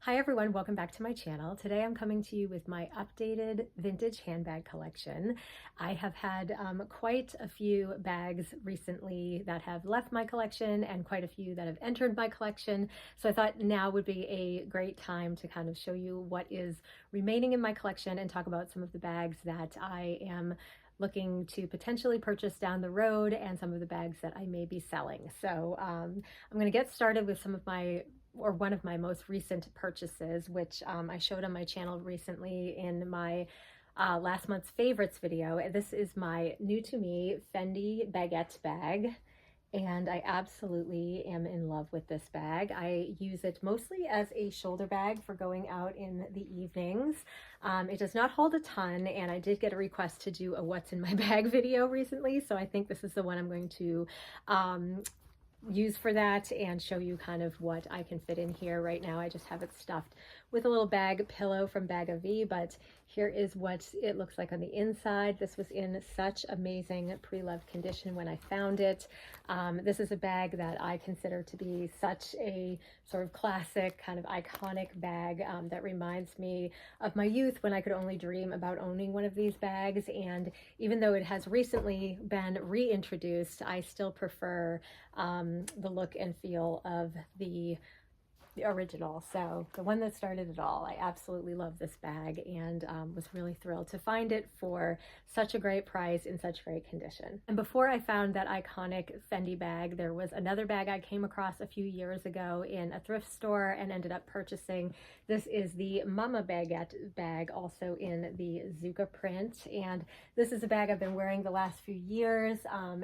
Hi everyone, welcome back to my channel. Today I'm coming to you with my updated vintage handbag collection. I have had quite a few bags recently that have left my collection and quite a few that have entered my collection. So I thought now would be a great time to kind of show you what is remaining in my collection and talk about some of the bags that I am looking to potentially purchase down the road and some of the bags that I may be selling. So I'm going to get started with one of my most recent purchases, which I showed on my channel recently in my last month's favorites video. This is my new to me Fendi Baguette bag. And I absolutely am in love with this bag. I use it mostly as a shoulder bag for going out in the evenings. It does not hold a ton, and I did get a request to do a what's in my bag video recently, so I think this is the one I'm going to use for that and show you kind of what I can fit in here. Right now I just have it stuffed with a little bag pillow from Bag of V, but here is what it looks like on the inside. This was in such amazing pre-loved condition when I found it. This is a bag that I consider to be such a sort of classic, kind of iconic bag that reminds me of my youth when I could only dream about owning one of these bags. And even though it has recently been reintroduced, I still prefer the look and feel of the original. So the one that started it all. I absolutely love this bag and was really thrilled to find it for such a great price in such great condition. And before I found that iconic Fendi bag, there was another bag I came across a few years ago in a thrift store and ended up purchasing. This is the Mama Baguette bag, also in the Zucca print. And this is a bag I've been wearing the last few years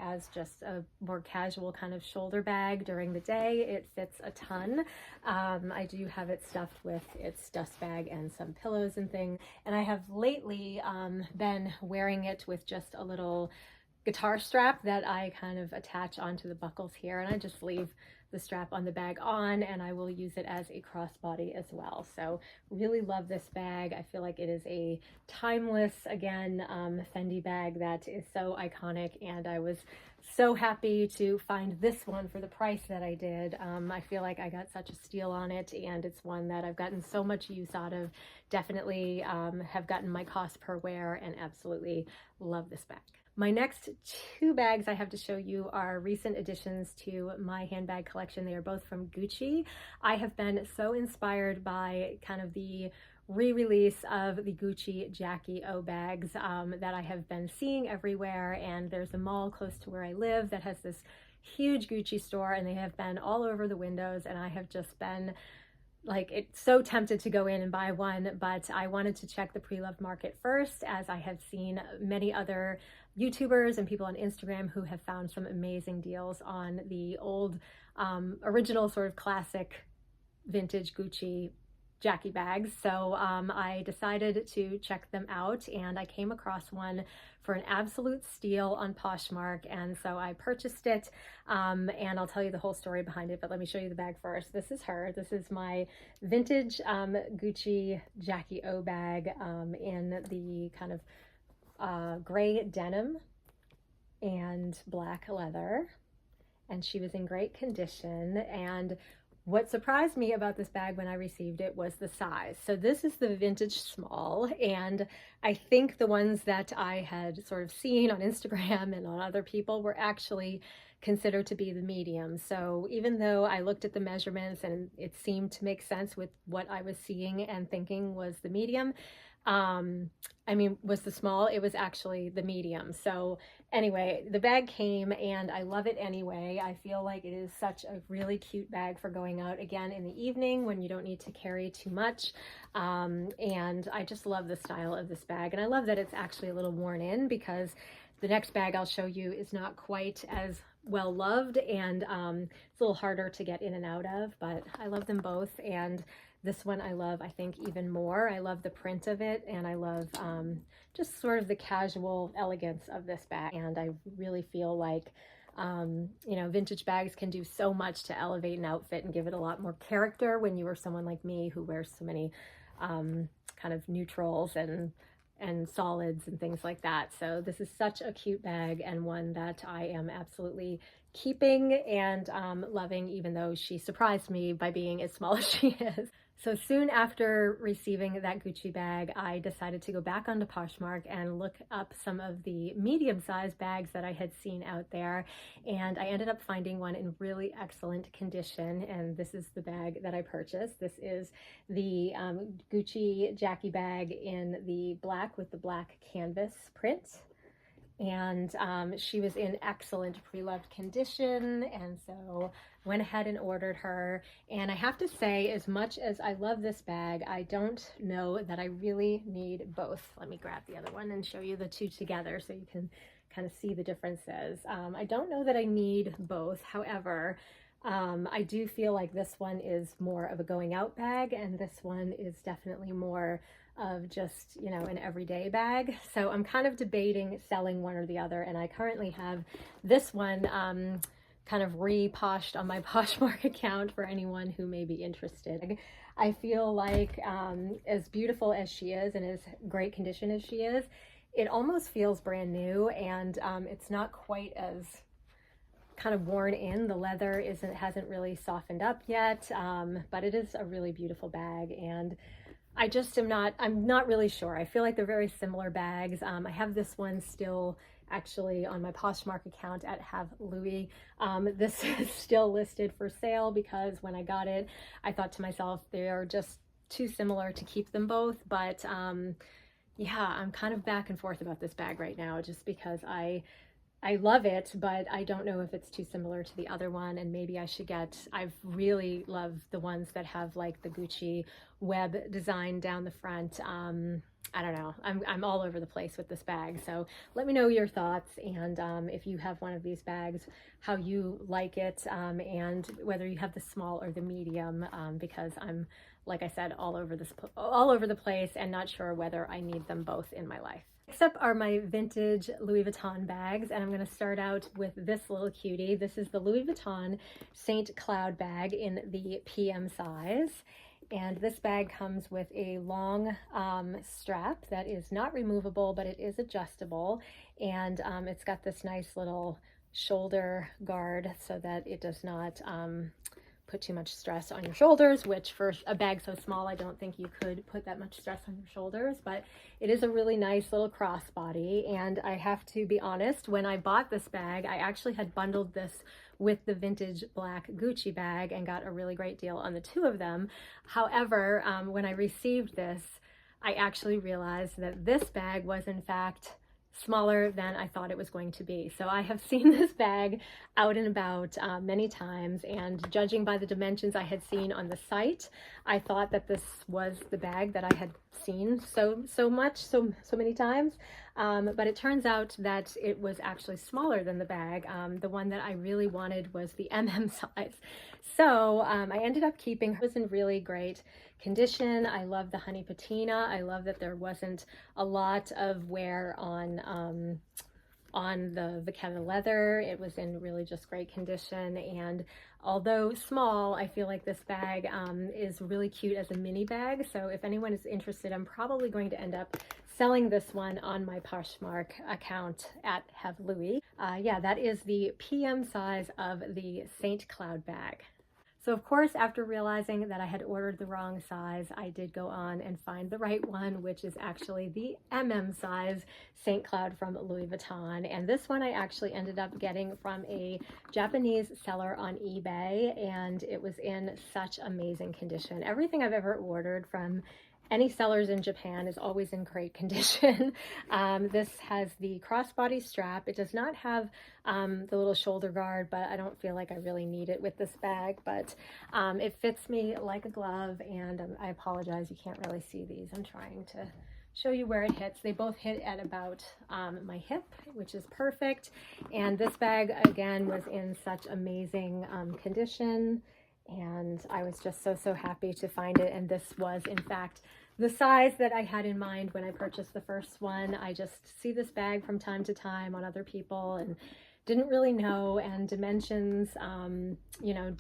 as just a more casual kind of shoulder bag during the day. It fits a ton. I do have it stuffed with its dust bag and some pillows and things. And I have lately been wearing it with just a little guitar strap that I kind of attach onto the buckles here. And I just leave the strap on the bag on, and I will use it as a crossbody as well. So really love this bag. I feel like it is a timeless, again, Fendi bag that is so iconic, and I was so happy to find this one for the price that I did. I feel like I got such a steal on it, and it's one that I've gotten so much use out of. Definitely have gotten my cost per wear and absolutely love this bag. My next two bags I have to show you are recent additions to my handbag collection. They are both from Gucci. I have been so inspired by kind of the re-release of the Gucci Jackie O bags that I have been seeing everywhere, and there's a mall close to where I live that has this huge Gucci store, and they have been all over the windows, and I have just been like, it's so tempted to go in and buy one, but I wanted to check the pre-loved market first, as I have seen many other YouTubers and people on Instagram who have found some amazing deals on the old original sort of classic vintage Gucci Jackie bags. So I decided to check them out, and I came across one for an absolute steal on Poshmark, and so I purchased it, and I'll tell you the whole story behind it, but let me show you the bag first. This is her. This is my vintage Gucci Jackie O bag in the kind of gray denim and black leather, and she was in great condition. And what surprised me about this bag when I received it was the size. So this is the vintage small, and I think the ones that I had sort of seen on Instagram and on other people were actually considered to be the medium. So even though I looked at the measurements and it seemed to make sense with what I was seeing and thinking was the medium, was the small, it was actually the medium. So anyway, the bag came and I love it anyway. I feel like it is such a really cute bag for going out again in the evening when you don't need to carry too much. And I just love the style of this bag. And I love that it's actually a little worn in, because the next bag I'll show you is not quite as well loved, and it's a little harder to get in and out of, but I love them both. And this one I love, I think, even more. I love the print of it, and I love just sort of the casual elegance of this bag. And I really feel like, vintage bags can do so much to elevate an outfit and give it a lot more character when you are someone like me who wears so many kind of neutrals and solids and things like that. So this is such a cute bag, and one that I am absolutely keeping and loving, even though she surprised me by being as small as she is. So soon after receiving that Gucci bag, I decided to go back onto Poshmark and look up some of the medium-sized bags that I had seen out there. And I ended up finding one in really excellent condition. And this is the bag that I purchased. This is the Gucci Jackie bag in the black with the black canvas print. And she was in excellent pre-loved condition, and so went ahead and ordered her. And I have to say, as much as I love this bag, I don't know that I really need both. Let me grab the other one and show you the two together so you can kind of see the differences. I don't know that I need both. However, I do feel like this one is more of a going out bag, and this one is definitely more of just, you know, an everyday bag. So I'm kind of debating selling one or the other, and I currently have this one kind of re-poshed on my Poshmark account for anyone who may be interested. I feel like as beautiful as she is and as great condition as she is, it almost feels brand new, and it's not quite as kind of worn in. The leather hasn't really softened up yet, but it is a really beautiful bag, and I'm not really sure. I feel like they're very similar bags. I have this one still actually on my Poshmark account at Have Louis. This is still listed for sale because when I got it, I thought to myself, they are just too similar to keep them both. But yeah, I'm kind of back and forth about this bag right now just because I love it, but I don't know if it's too similar to the other one, and maybe I should I've really loved the ones that have like the Gucci web design down the front. I don't know, I'm all over the place with this bag, so let me know your thoughts, and if you have one of these bags, how you like it, and whether you have the small or the medium, because I'm, like I said, all over the place and not sure whether I need them both in my life. Next up are my vintage Louis Vuitton bags, and I'm going to start out with this little cutie. This is the Louis Vuitton Saint Cloud bag in the PM size, and this bag comes with a long strap that is not removable, but it is adjustable, and it's got this nice little shoulder guard so that it does not put too much stress on your shoulders, which for a bag so small, I don't think you could put that much stress on your shoulders, but it is a really nice little crossbody. And I have to be honest, when I bought this bag, I actually had bundled this with the vintage black Gucci bag and got a really great deal on the two of them. However, when I received this, I actually realized that this bag was in fact smaller than I thought it was going to be. So I have seen this bag out and about many times, and judging by the dimensions I had seen on the site, I thought that this was the bag that I had seen so many times, but it turns out that it was actually smaller than the bag. The one that I really wanted was the size. So I ended up keeping her. It was in really great condition. I love the honey patina. I love that there wasn't a lot of wear on the kind of leather. It was in really just great condition, and although small, I feel like this bag is really cute as a mini bag. So if anyone is interested, I'm probably going to end up selling this one on my Poshmark account at Have Louis. Yeah, that is the PM size of the Saint Cloud bag. So of course, after realizing that I had ordered the wrong size, I did go on and find the right one, which is actually the size Saint Cloud from Louis Vuitton. And this one I actually ended up getting from a Japanese seller on eBay, and it was in such amazing condition. Everything I've ever ordered from any sellers in Japan is always in great condition. This has the crossbody strap. It does not have the little shoulder guard, but I don't feel like I really need it with this bag, but it fits me like a glove, and I apologize, you can't really see these. I'm trying to show you where it hits. They both hit at about my hip, which is perfect. And this bag, again, was in such amazing condition, and I was just so happy to find it. And this was, in fact, the size that I had in mind when I purchased the first one. I just see this bag from time to time on other people and didn't really know, and dimensions, you know,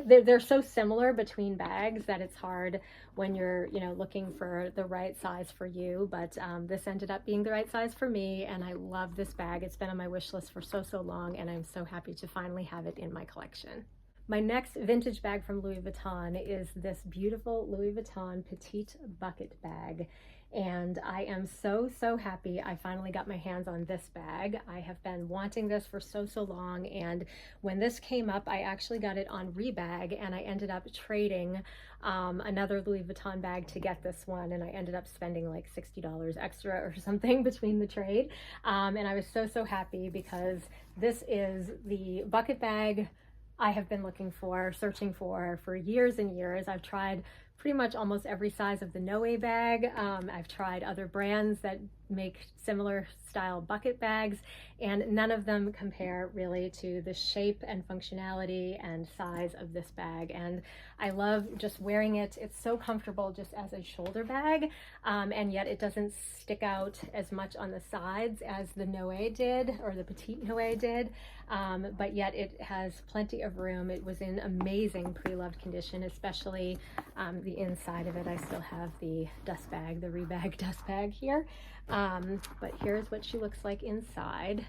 they're so similar between bags that it's hard when you're, you know, looking for the right size for you. But this ended up being the right size for me, and I love this bag. It's been on my wish list for so long, and I'm so happy to finally have it in my collection. My next vintage bag from Louis Vuitton is this beautiful Louis Vuitton Petite bucket bag. And I am so happy I finally got my hands on this bag. I have been wanting this for so long, and when this came up, I actually got it on Rebag, and I ended up trading another Louis Vuitton bag to get this one, and I ended up spending like $60 extra or something between the trade. And I was so happy because this is the bucket bag I have been looking for, searching for years and years. I've tried pretty much almost every size of the Noe bag. I've tried other brands that make similar style bucket bags, and none of them compare really to the shape and functionality and size of this bag. And I love just wearing it. It's so comfortable just as a shoulder bag, and yet it doesn't stick out as much on the sides as the Noe did, or the Petite Noe did, but yet it has plenty of room. It was in amazing pre-loved condition, especially the inside of it. I still have the dust bag, the Rebag dust bag here. But here's what she looks like inside.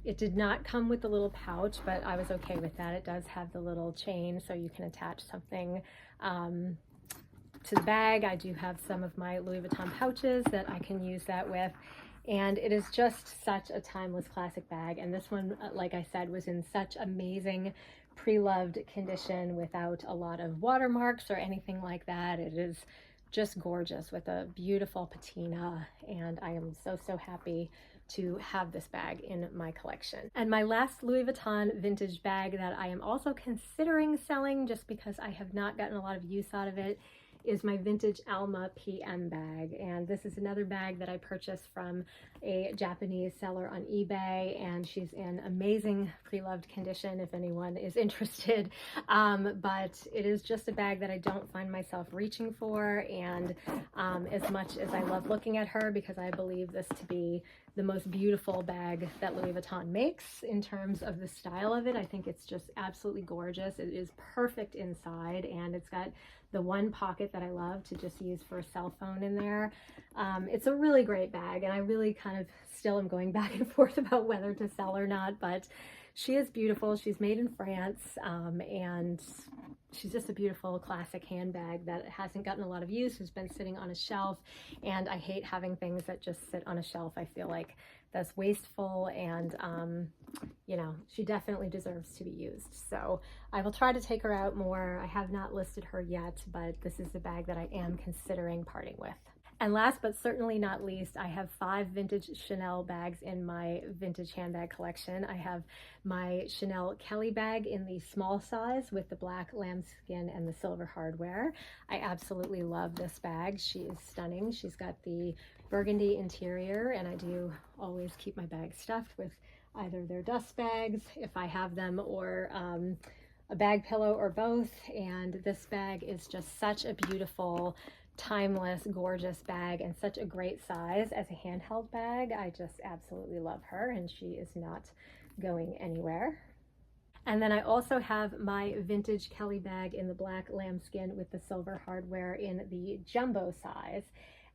It did not come with the little pouch, but I was okay with that. It does have the little chain, so you can attach something to the bag. I do have some of my Louis Vuitton pouches that I can use that with. And it is just such a timeless classic bag. And this one, like I said, was in such amazing pre-loved condition without a lot of watermarks or anything like that. It is just gorgeous with a beautiful patina, and I am so happy to have this bag in my collection. And my last Louis Vuitton vintage bag that I am also considering selling, just because I have not gotten a lot of use out of it, is my vintage Alma PM bag. And this is another bag that I purchased from a Japanese seller on eBay, and she's in amazing pre-loved condition if anyone is interested. But it is just a bag that I don't find myself reaching for, and as much as I love looking at her, because I believe this to be the most beautiful bag that Louis Vuitton makes in terms of the style of it. I think it's just absolutely gorgeous. It is perfect inside, and it's got the one pocket that I love to just use for a cell phone in there. It's a really great bag, and I really kind of still am going back and forth about whether to sell or not, but she is beautiful. She's made in France, and she's just a beautiful classic handbag that hasn't gotten a lot of use, has been sitting on a shelf, and I hate having things that just sit on a shelf. I feel like that's wasteful, and you know, she definitely deserves to be used. So I will try to take her out more. I have not listed her yet, but this is the bag that I am considering parting with. And last but certainly not least, I have 5 vintage Chanel bags in my vintage handbag collection. I have my Chanel Kelly bag in the small size with the black lambskin and the silver hardware. I absolutely love this bag. She is stunning. She's got the burgundy interior, and I do always keep my bags stuffed with either their dust bags, if I have them, or a bag pillow, or both. And this bag is just such a beautiful, timeless, gorgeous bag, and such a great size as a handheld bag. I just absolutely love her, and she is not going anywhere. And then I also have my vintage Kelly bag in the black lambskin with the silver hardware in the jumbo size.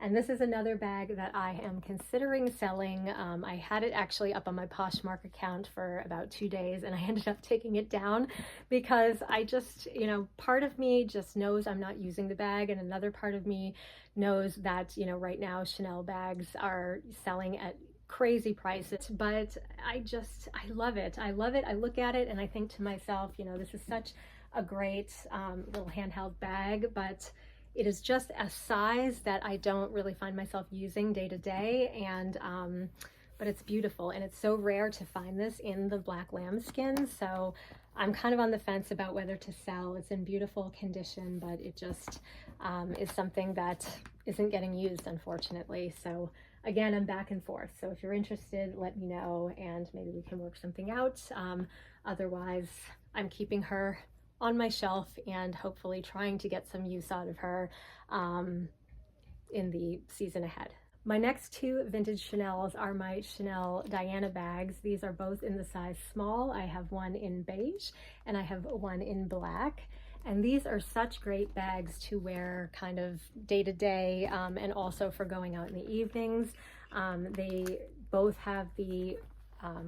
And this is another bag that I am considering selling. I had it actually up on my Poshmark account for about 2 days, and I ended up taking it down because I just, you know, part of me just knows I'm not using the bag, and another part of me knows that, you know, right now Chanel bags are selling at crazy prices, but I love it. I love it. I look at it and I think to myself, you know, this is such a great little handheld bag, but it is just a size that I don't really find myself using day to day, and but it's beautiful, and it's so rare to find this in the black lambskin, so I'm kind of on the fence about whether to sell. It's in beautiful condition, but it just is something that isn't getting used, unfortunately. So again, I'm back and forth. So if you're interested, let me know, and maybe we can work something out. Otherwise, I'm keeping her on my shelf and hopefully trying to get some use out of her in the season ahead. My next 2 vintage Chanels are my Chanel Diana bags. These are both in the size small. I have one in beige and I have one in black. And these are such great bags to wear kind of day to day, and also for going out in the evenings. They both have the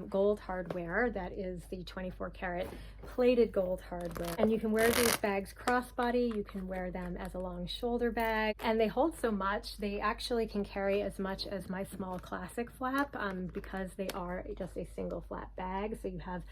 gold hardware. That is the 24 karat plated gold hardware. And you can wear these bags crossbody, you can wear them as a long shoulder bag, and they hold so much. They actually can carry as much as my small classic flap because they are just a single flap bag. So you have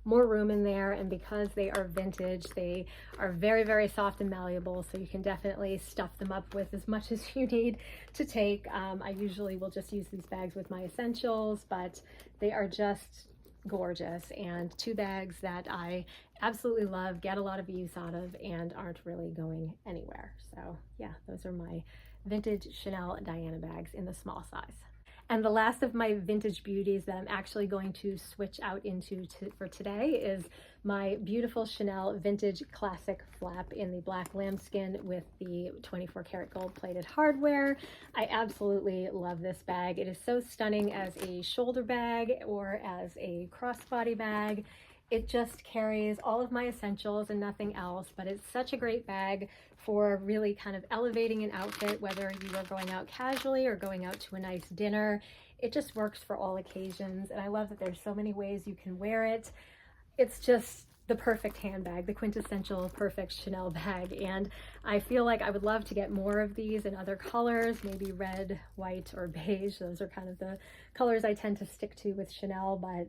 more room in there, and because they are vintage, they are very, very soft and malleable, so you can definitely stuff them up with as much as you need to take. I usually will just use these bags with my essentials, but they are just gorgeous, and two bags that I absolutely love, get a lot of use out of, and aren't really going anywhere. So yeah, those are my vintage Chanel Diana bags in the small size. And the last of my vintage beauties that I'm actually going to switch out into for today is my beautiful Chanel vintage classic flap in the black lambskin with the 24 karat gold plated hardware. I absolutely love this bag. It is so stunning as a shoulder bag or as a crossbody bag. It just carries all of my essentials and nothing else, but it's such a great bag for really kind of elevating an outfit, whether you are going out casually or going out to a nice dinner. It just works for all occasions, and I love that there's so many ways you can wear it. It's just the perfect handbag, the quintessential perfect Chanel bag, and I feel like I would love to get more of these in other colors, maybe red, white, or beige. Those are kind of the colors I tend to stick to with Chanel, but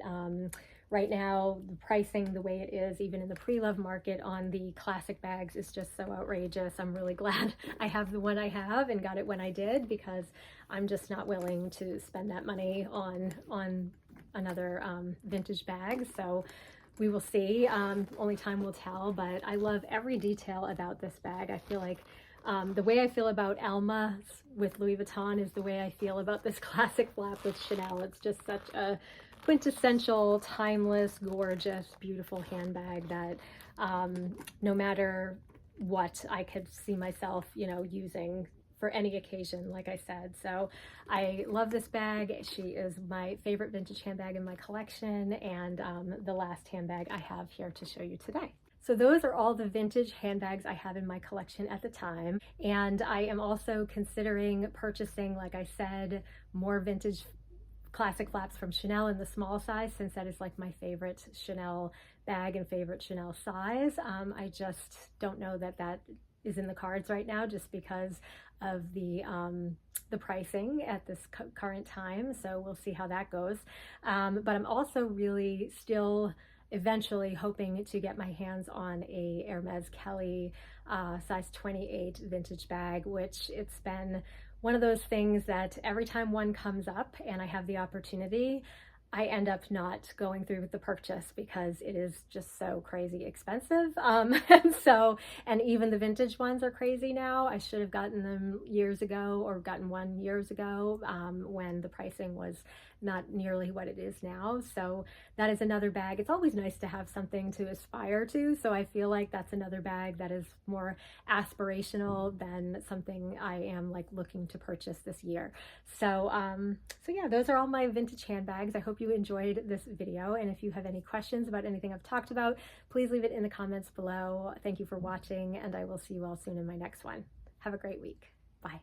right now, the pricing, the way it is, even in the pre-love market on the classic bags, is just so outrageous. I'm really glad I have the one I have and got it when I did, because I'm just not willing to spend that money on another vintage bag. So we will see. Only time will tell, but I love every detail about this bag. I feel like the way I feel about Alma with Louis Vuitton is the way I feel about this classic flap with Chanel. It's just such a quintessential, timeless, gorgeous, beautiful handbag that no matter what, I could see myself, using for any occasion, like I said. So I love this bag. She is my favorite vintage handbag in my collection, and the last handbag I have here to show you today. So those are all the vintage handbags I have in my collection at the time. And I am also considering purchasing, like I said, more vintage classic flaps from Chanel in the small size, since that is like my favorite Chanel bag and favorite Chanel size. I just don't know that that is in the cards right now, just because of the pricing at this current time. So we'll see how that goes. But I'm also really still eventually hoping to get my hands on a Hermes Kelly size 28 vintage bag, which it's been one of those things that every time one comes up and I have the opportunity, I end up not going through with the purchase because it is just so crazy expensive. And even the vintage ones are crazy now. I should have gotten them years ago, or gotten one years ago, when the pricing was not nearly what it is now. So that is another bag. It's always nice to have something to aspire to. So I feel like that's another bag that is more aspirational than something I am like looking to purchase this year. So yeah, those are all my vintage handbags. I hope you enjoyed this video. And if you have any questions about anything I've talked about, please leave it in the comments below. Thank you for watching, and I will see you all soon in my next one. Have a great week. Bye.